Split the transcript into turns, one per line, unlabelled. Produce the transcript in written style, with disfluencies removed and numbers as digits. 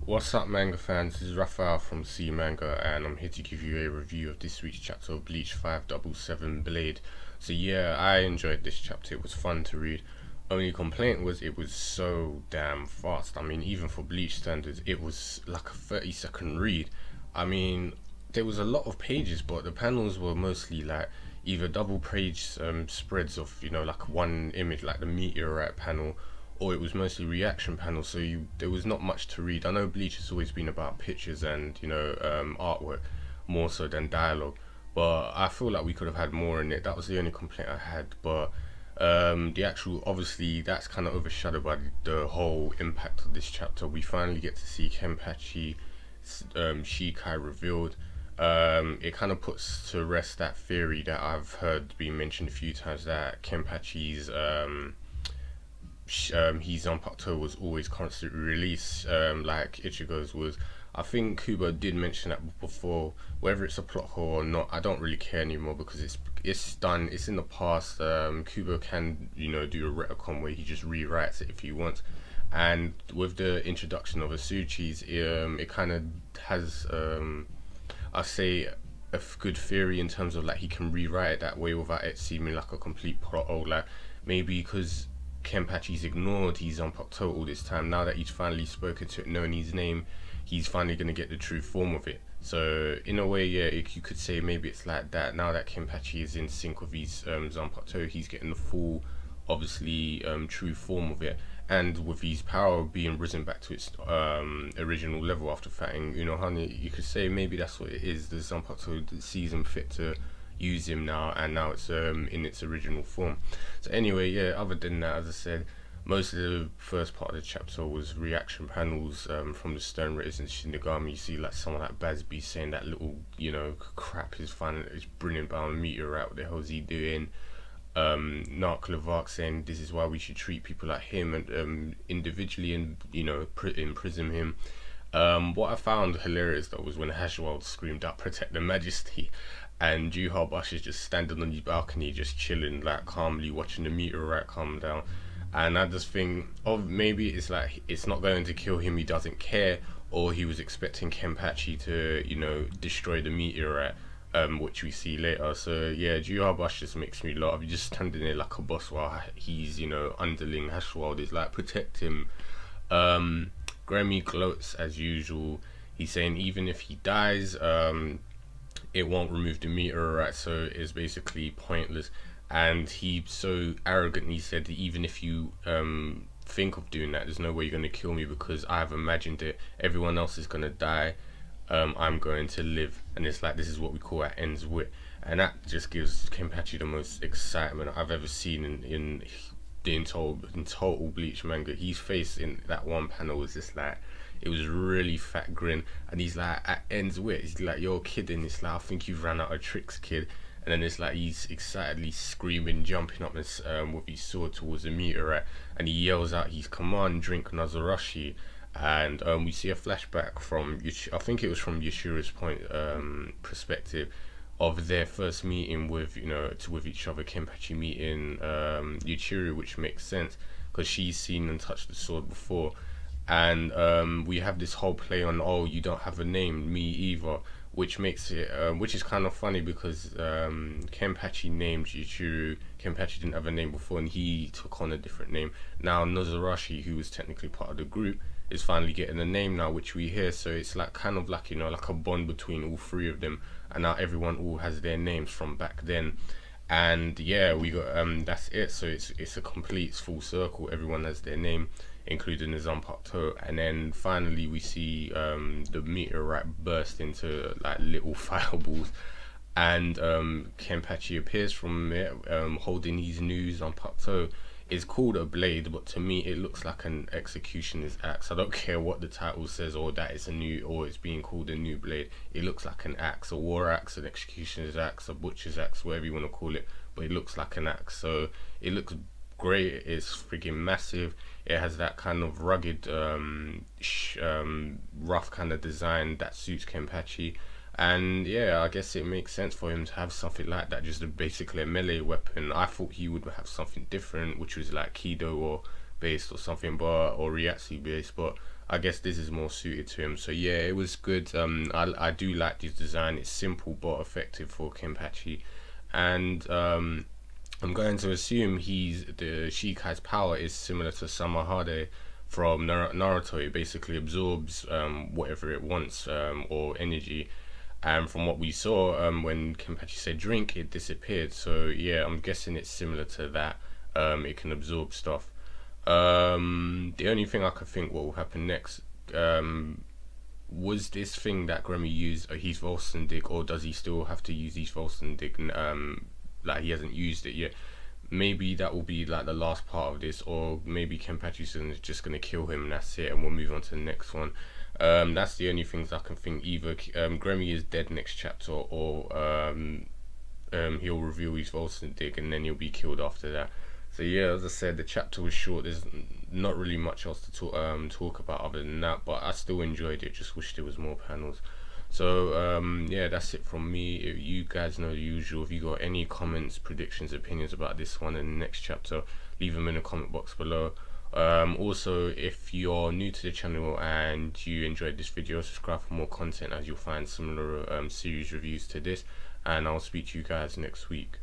What's up, manga fans? This is Raphael from C Manga, and I'm here to give you a review of this week's chapter of Bleach 577 Blade. So yeah, I enjoyed this chapter. It was fun to read. Only complaint was it was so damn fast. I mean, even for Bleach standards, it was like a 30-second read. I mean, there was a lot of pages, but the panels were mostly like either double page spreads of, like one image, like the Meteorite panel, or it was mostly reaction panels, so there was not much to read. I know Bleach has always been about pictures and artwork more so than dialogue, but I feel like we could have had more in it. That was the only complaint I had. But the actual, obviously that's kind of overshadowed by the whole impact of this chapter. We finally get to see Kenpachi, Shikai revealed. It kind of puts to rest that theory that I've heard being mentioned a few times, that Kenpachi's his Zanpakuto was always constantly released, like Ichigo's was. I think Kubo did mention that before. Whether it's a plot hole or not, I don't really care anymore, because it's done, it's in the past. Kubo can do a retcon where he just rewrites it if he wants, and with the introduction of Asuchi's, it kind of has I say a good theory in terms of like he can rewrite it that way without it seeming like a complete plot hole. Like maybe because Kenpachi's ignored his Zanpakuto all this time, now that he's finally spoken to it, knowing his name, he's finally going to get the true form of it. So in a way, yeah, you could say maybe it's like that. Now that Kenpachi is in sync with his Zanpakuto, he's getting the full, obviously, true form of it, and with his power being risen back to its original level after fighting honey, you could say maybe that's what it is. The Zanpakuto sees him fit to use him now, and now it's in its original form. So anyway, yeah, other than that, as I said, most of the first part of the chapter was reaction panels from the Stone Raiders and Shinigami. You see like someone like Bazby saying that little crap is brilliant about a meteorite, what the hell is he doing? Narc Levark saying this is why we should treat people like him and individually, and imprison him. What I found hilarious though was when Hashwald screamed out "Protect the Majesty," and Juha is just standing on his balcony, just chilling, like calmly watching the meteorite come down. And I just think, maybe it's like it's not going to kill him, he doesn't care, or he was expecting Kenpachi to destroy the meteorite, which we see later. So yeah, Juha just makes me laugh. He's just standing there like a boss while he's underling Hashwald is like, protect him. Gremmy gloats as usual. He's saying even if he dies, it won't remove the meteorite, so it's basically pointless. And he so arrogantly said that even if you think of doing that, there's no way you're going to kill me, because I've imagined it. Everyone else is going to die, I'm going to live. And it's like, this is what we call at ends wit, and that just gives Kenpachi the most excitement I've ever seen in total Bleach manga. His face in that one panel was just like, it was really fat grin, and he's like at ends wit. He's like, you're kidding. It's like, I think you've ran out of tricks, kid. And then it's like he's excitedly screaming, jumping up with his sword towards the meteorite, and he yells out his command, drink Nozarashi. And we see a flashback from, I think it was from Yashira's point perspective, of their first meeting with with each other. Kenpachi meeting Yuichiro, which makes sense because she's seen and touched the sword before. And we have this whole play on, oh, you don't have a name, me either, which makes it which is kind of funny, because Kenpachi named Yuichiro. Kenpachi didn't have a name before, and he took on a different name. Now Nozarashi, who was technically part of the group, is finally getting a name now, which we hear. So it's like kind of like like a bond between all three of them, and now everyone all has their names from back then. And yeah, we got that's it. So it's a complete full circle. Everyone has their name, including the Zanpakuto. And then finally we see the meteorite burst into like little fireballs, and Kenpachi appears from it holding his new Zanpakuto. It's called a blade, but to me it looks like an executioner's axe. I don't care what the title says, or that it's it's being called a new blade. It looks like an axe, a war axe, an executioner's axe, a butcher's axe, whatever you want to call it, but it looks like an axe. So it looks great. It's freaking massive. It has that kind of rugged rough kind of design that suits Kenpachi. And yeah, I guess it makes sense for him to have something like that, just basically a melee weapon. I thought he would have something different, which was like Kido or based or something, but or Ryatsu based, but I guess this is more suited to him. So yeah, it was good. I do like this design. It's simple but effective for Kenpachi, and I'm going to assume the Shikai's power is similar to Samahade from Naruto. It basically absorbs whatever it wants, or energy. And from what we saw, when Kenpachi said drink, it disappeared. So yeah, I'm guessing it's similar to that. It can absorb stuff. The only thing I could think what will happen next was this thing that Gremmy used, his Volstendig, or does he still have to use his Volstendig? Like he hasn't used it yet. Maybe that will be like the last part of this, or maybe Kenpachi's just gonna kill him and that's it, and we'll move on to the next one. That's the only things I can think. Either Gremmy is dead next chapter, or he'll reveal his Volstendig and then he'll be killed after that. So yeah, as I said, the chapter was short. There's not really much else to talk about other than that, but I still enjoyed it. Just wish there was more panels. So yeah, that's it from me. You guys know the usual. If you got any comments, predictions, opinions about this one and the next chapter, leave them in the comment box below. Also, if you're new to the channel and you enjoyed this video, subscribe for more content, as you'll find similar series reviews to this, and I'll speak to you guys next week.